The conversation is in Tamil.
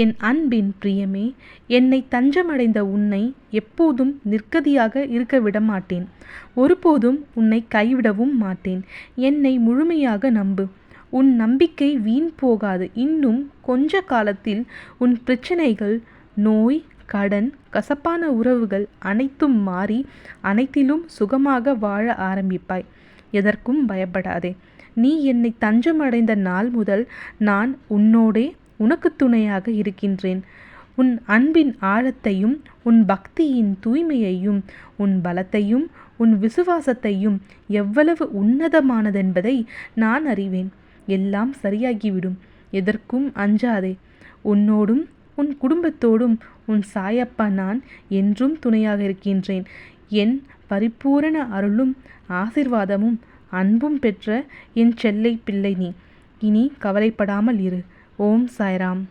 என் அன்பின் பிரியமே, என்னை தஞ்சமடைந்த உன்னை எப்போதும் நிர்கதியாக இருக்க விடமாட்டேன். ஒருபோதும் உன்னை கைவிடவும் மாட்டேன். என்னை முழுமையாக நம்பு. உன் நம்பிக்கை வீண் போகாது. இன்னும் கொஞ்ச காலத்தில் உன் பிரச்சனைகள், நோய், கடன், கசப்பான உறவுகள் அனைத்தும் மாறி அனைத்திலும் சுகமாக வாழ ஆரம்பிப்பாய். எதற்கும் பயப்படாதே. நீ என்னை தஞ்சமடைந்த நாள் முதல் நான் உன்னோடே உனக்கு துணையாக இருக்கின்றேன். உன் அன்பின் ஆழத்தையும் உன் பக்தியின் தூய்மையையும் உன் பலத்தையும் உன் விசுவாசத்தையும் எவ்வளவு உன்னதமானதென்பதை நான் அறிவேன். எல்லாம் சரியாகிவிடும். எதற்கும் அஞ்சாதே. உன்னோடும் உன் குடும்பத்தோடும் உன் சாயப்பா நான் என்றும் துணையாக இருக்கின்றேன். என் பரிபூரண அருளும் ஆசிர்வாதமும் அன்பும் பெற்ற என் செல்லை பிள்ளை நீ. இனி கவலைப்படாமல் இரு. ஓம் சாய்ராம்.